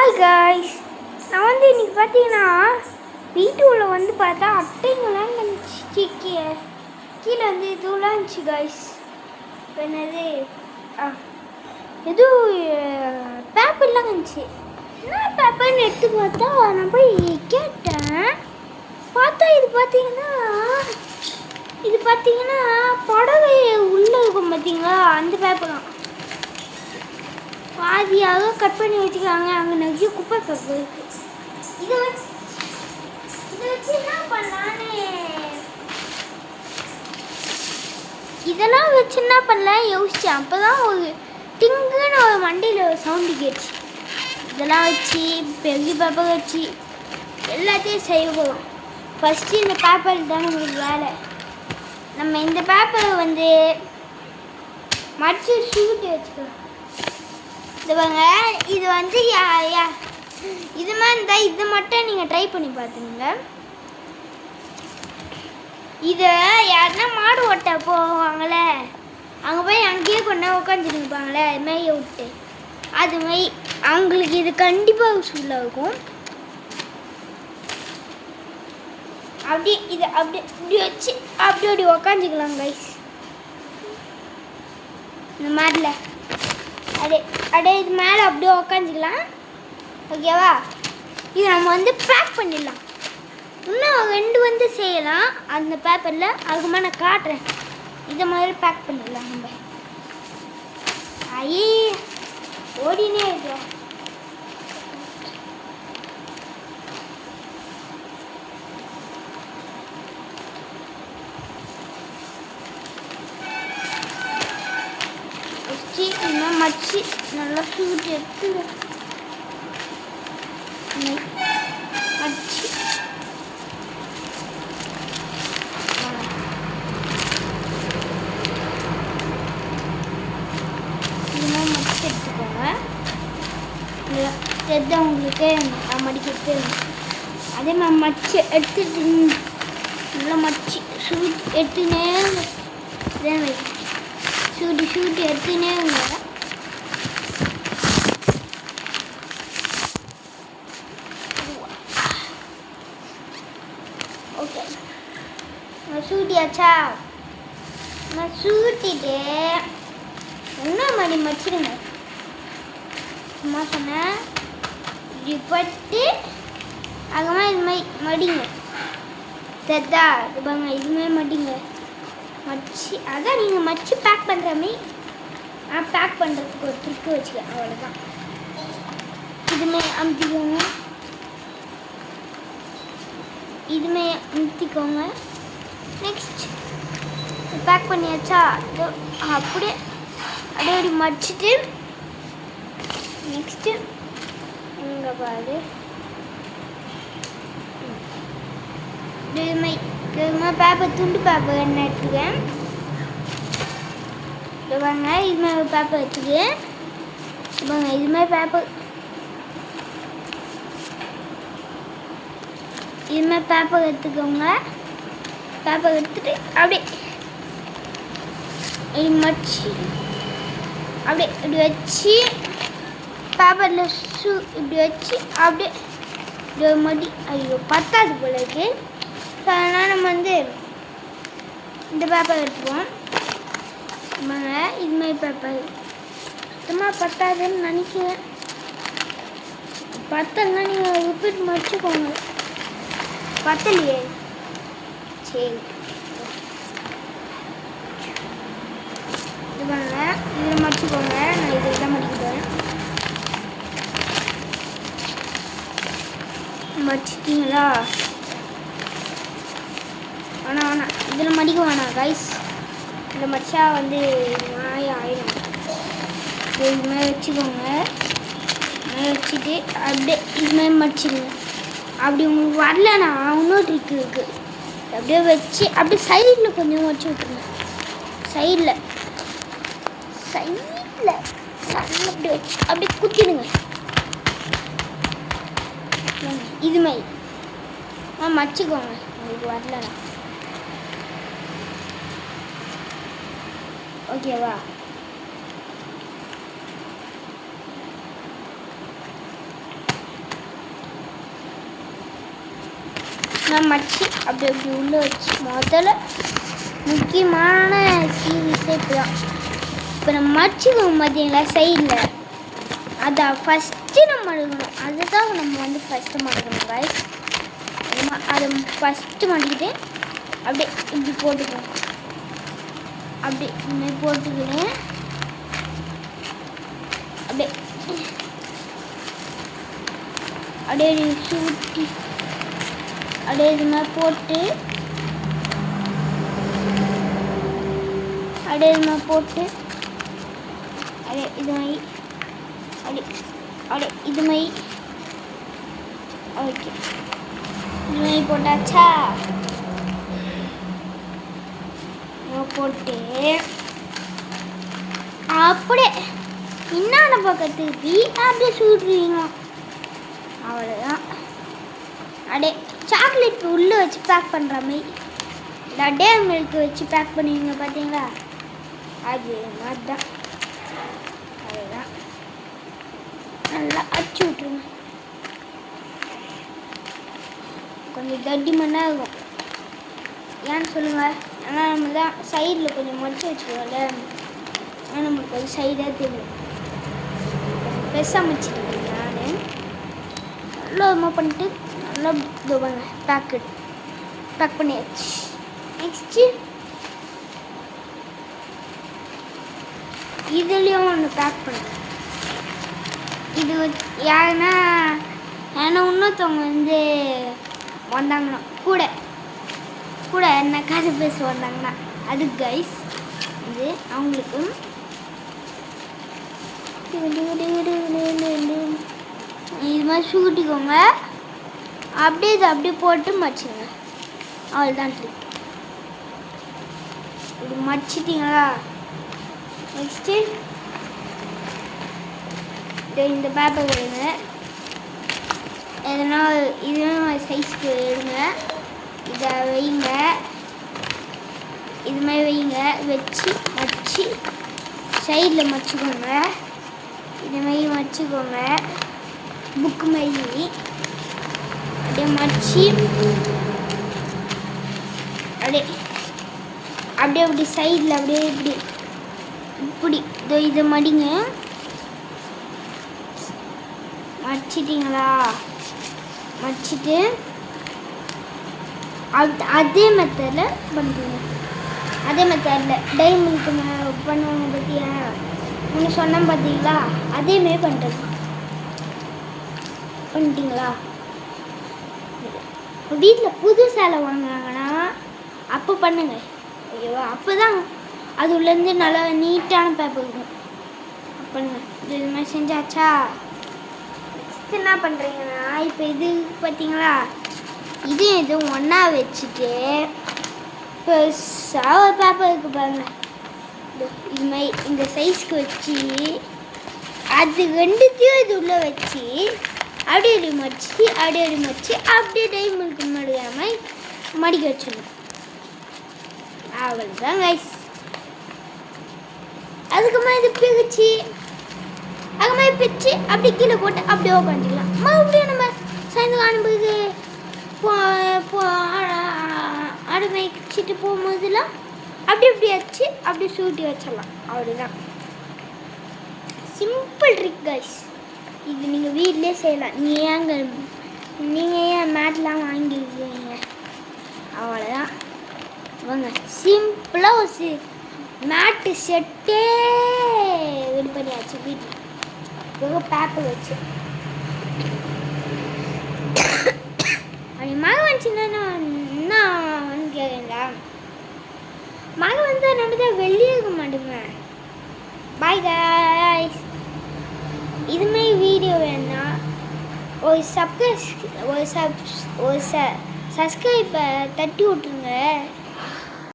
Hi guys, நான் வந்து இன்னைக்கு பார்த்தீங்கன்னா வீட்டுக்குள்ளே வந்து பார்த்தா அட்டைங்கெல்லாம் இருந்துச்சு. கீழே வந்து இதுலாம் இருந்துச்சு காய்ஸ். இப்போ என்னது எதுவும் பேப்பர்லாம் இருந்துச்சு. என்ன பேப்பர்னு எடுத்து பார்த்தா நான் போய் கேட்டேன். பார்த்தா இது பார்த்தீங்கன்னா புடவை உள்ளே இருக்கும் பார்த்தீங்களா, அந்த பேப்பர்லாம் பாதியாக கட் பண்ணி வச்சுக்கிறாங்க. அங்கே நிறைய குப்பை பேப்பர் இருக்கு. இதை வச்சு என்ன பண்ணலான்னு இதெல்லாம் வச்சு என்ன பண்ணலாம் யோசித்தேன். அப்போ தான் ஒரு டிங்குன்னு ஒரு மண்டையில் ஒரு சவுண்டு கேட்டுச்சு. இதெல்லாம் வச்சு பெரிய பேப்பர் வச்சு எல்லாத்தையும் செய்ய போகிறோம். ஃபஸ்ட்டு இந்த பேப்பர் தான் நம்மளுக்கு வேலை. நம்ம இந்த பேப்பரை வந்து மடித்து சூட்டி வச்சுக்கலாம். இது வாங்க, இது வந்து இது மாதிரி இருந்தால் இது மட்டும் நீங்கள் ட்ரை பண்ணி பார்த்துங்க. இதை யாருன்னா மாடு ஓட்ட போவாங்களே, அங்கே போய் அங்கேயே கொண்டா உட்காந்துருப்பாங்களே மேய விட்டு, அதுமாதிரி அவங்களுக்கு இது கண்டிப்பாக யூஸ்ஃபுல்லாக இருக்கும். அப்படி இதை இப்படி வச்சு அப்படி உக்காந்துக்கலாம் கைஸ். இந்த மாதிரில அப்படியே இது மேலே அப்படியே உக்காந்துக்கலாம். ஓகேவா? இது நம்ம வந்து பேக் பண்ணிடலாம். இன்னும் 2 வந்து செய்யலாம் அந்த பேப்பரில். அதுக்குமா நான் காட்டுறேன். இதை மாதிரி பேக் பண்ணிடலாம் நம்ம. ஐயே ஓடினே இருக்கோம். இன்னும் மச்சி நல்லா சூட்டு எடுத்து மச்சி இன்னும் மச்சி எடுத்துக்கோங்க. தெரிஞ்சவங்களுக்கு நான் மடிக்கிறது. அதே மாதிரி மச்சி எடுத்துட்டு நல்லா மச்சி சூட் எடுத்துனே சூட்டு எடுத்துனே ஓகே. நான் சூட்டியாச்சா? நான் சூட்டிட்டு இன்னும் மடிச்சிடுங்க. சும்மா சொன்னேன். இப்படி பட்டு அங்கேமா இது மாதிரி மடிங்க. தெரிதா? இது பாருங்க, இதுமாதிரி மடிங்க. மச்சி அதான் நீங்கள் மச்சி பேக் பண்ணுற மாதிரி பேக் பண்ணுறதுக்கு ஒரு ட்ரிக்கு வச்சுக்க. அவ்வளோதான். இதுமாரி அமுத்திக்கோங்க. இதுமாரி அமுத்திக்கோங்க. நெக்ஸ்ட் பேக் பண்ணியாச்சா? அப்படியே அப்படி மடிச்சிட்டு நெக்ஸ்ட்டு இங்கே பாரு இதுமாதிரி பேப்பர் துண்டு பேப்பர் என்ன எடுத்துக்கேன். வாங்க, இதுமாதிரி பேப்பர் வச்சுக்கேன். வாங்க, இதுமாதிரி பேப்பர் எடுத்துக்கோங்க. பேப்பர் எடுத்துட்டு அப்படியே மடிச்சு அப்படியே இப்படி வச்சு பேப்பரில் இப்படி வச்சு அப்படியே மடி. ஐயோ பத்தாது போல இருக்கு. ஸோ அதனால் நம்ம வந்து இந்த பேப்பர் எடுத்துக்குவோம். இதுமாதிரி பேப்பர் சுத்தமாக பத்தாதுன்னு நினைக்கிறேன். பத்தலைன்னா நீங்கள் ரிப்பீட் மடிச்சுக்கோங்க. பத்தலையே? சரி, இது வாங்க, இதில் மடிச்சுக்கோங்க. நான் இதில் தான் மடிக்கிறேன். மடிச்சிட்டிங்களா? வேணாம் இதில் மடிக்க வேணாம் கைஸ். இதில் மடிச்சா வந்து நாய் ஆயிடும். இதுமாதிரி வச்சுக்கோங்க. வச்சுட்டு அப்படியே இதுமாதிரி மடிச்சிடுங்க. அப்படி உங்களுக்கு வரலன்னா இன்னொரு ட்ரிக்கு இருக்குது. அப்படியே வச்சு அப்படியே சைடில் கொஞ்சம் வச்சு விட்ருங்க. சைடில் அப்படி வச்சு அப்படியே குத்திடுங்க. இதுமாதிரி மடிச்சுக்கோங்க. உங்களுக்கு வரலண்ணா ஓகேவா? இதுமாதிரி மடிச்சு அப்படி அப்படி உள்ளே வச்சு முதல்ல முக்கியமான சீரீஸே இப்போ தான். இப்போ நம்ம மடிச்சுக்கோங்க பார்த்தீங்களா சைடில், அதை ஃபஸ்ட்டு நம்ம மடிக்கணும். அதுதான் நம்ம வந்து ஃபஸ்ட்டு மடிக்கணும் காய்ஸ். அதை ஃபஸ்ட்டு மடிக்கிட்டு அப்படியே இப்படி போட்டுக்கணும். அப்படி இதுமாதிரி போட்டுக்கினேன் அப்படியே அப்படியே சுட்டி அப்படியே இது மாதிரி போட்டு அப்படியே இது மாதிரி போட்டு அப்படியே இது மாதிரி அப்படியே அப்படியே இது மாதிரி ஓகே இது மாதிரி போட்டாச்சா? போட்டு அப்படியே இன்னொன்று பக்கத்துக்கு அப்படியே சுடுறீங்க. அவ்வளோதான். அப்படியே சாக்லேட் உள்ளே வச்சு பேக் பண்ணுற மாதிரி டே மில்க் வச்சு பேக் பண்ணுவீங்க பார்த்தீங்களா, அது மாதிரி தான். அதுதான் நல்லா அடிச்சு விட்ருங்க. கொஞ்சம் தடிமனாக இருக்கும். ஏன்னு சொல்லுங்கள், ஆனால் நம்ம தான் சைடில் கொஞ்சம் மடிச்சு வச்சுருவோம்ல, ஆனால் நம்மளுக்கு அது சைடாக தெரியும். பெருசாக முடிச்சிருக்கேன் நான். நல்லா இதுமாக பண்ணிட்டு நல்லா இதுவாங்க பேக் பண்ணியாச்சு. நெக்ஸ்ட்டு இதுலேயும் ஒன்று பேக் பண்ணுறேன். இது யாருன்னா இன்னொருத்தவங்க வந்து வந்தாங்கன்னா கூட என்ன கதை பேச வந்தாங்கன்னா அது கைஸ் இது அவங்களுக்கு இது மாதிரி சுட்டிக்கோங்க. அப்படியே இது அப்படியே போட்டு மடிச்சுங்க. அவ்வளோதான் ட்ரிக். இப்படி மடிச்சிட்டிங்களா? நெக்ஸ்ட்டு இந்த பேப்பர் கொடுங்க. எதனா இதுவே சைஸ்க்கு எடுங்க. இதை வைங்க, இது மாதிரி வைங்க. வச்சு மடிச்சு சைடில் மடிச்சுக்கோங்க. இது மாதிரி மடிச்சுக்கோங்க. புக்கு மாதிரி அப்படியே மடிச்சு அப்படியே அப்படி சைடில் அப்படியே இப்படி இதை மடிங்க. மடிச்சிட்டிங்களா? மடிச்சிட்டு அதே மெத்தடில் பண்ணுறீங்க. அதே மெத்தடில் டைமண்ட்க்கு பண்ணுவாங்க பார்த்தியா, ஒன்று சொன்னேன் பார்த்தீங்களா, அதேமாரி பண்ணுறது. பண்ணிட்டீங்களா? வீட்டில் புது சேலை வாங்கினாங்கன்னா அப்போ பண்ணுங்க. ஓகேவா? அப்போ தான் அது உள்ளேருந்து நல்லா நீட்டான பேப்பர் இருக்கும். பண்ணுங்க. இது மாதிரி செஞ்சாச்சா? நெக்ஸ்ட் என்ன பண்ணுறீங்கன்னா, இப்போ இது பார்த்தீங்களா, இது ஒன்றா வச்சுட்டு இப்போ பேப்பர் இருக்குது பாருங்க, இது மாதிரி இந்த சைஸ்க்கு வச்சு அது ரெண்டுத்தையும் இது உள்ளே வச்சு அப்படியே மடிச்சு அப்படியே டைமண்ட்க்கு மடிக்காமல் மடிக்க வச்சிடணும். அவ்வளோதான் கைஸ். அதுக்கு மாதிரி இது பிரிச்சு அப்படி கீழே போட்டு அப்படியே உட்காந்துக்கலாம். மறுபடியும் நம்ம சாயந்தரம் அடைமைச்சிட்டு போகும்போதெல்லாம் அப்படி வச்சு அப்படி சூட்டி வச்சிடலாம். அவ்வளோதான். Simple trick guys. இது நீங்கள் வீட்டிலே செய்யலாம். நீங்கள் ஏன் மேட்லாம் வாங்கிருக்கீங்க? அவ்வளோதான். வாங்க, சிம்பிளாக ஒரு மேட்டு செட்டே ரெடி பண்ணியாச்சு வீட்டில். பேப்பர் வச்சு அப்படி மழை வந்துச்சுன்னா என்ன கேட்குறீங்களா? மழை வந்தால் நம்ம தான் வெளியே இருக்க மாட்டோங்க. Bye guys. இதுமாதிரி வீடியோ வேணுன்னா ஒரு சப்ஸ்கிரைபை தட்டி விட்ருங்க.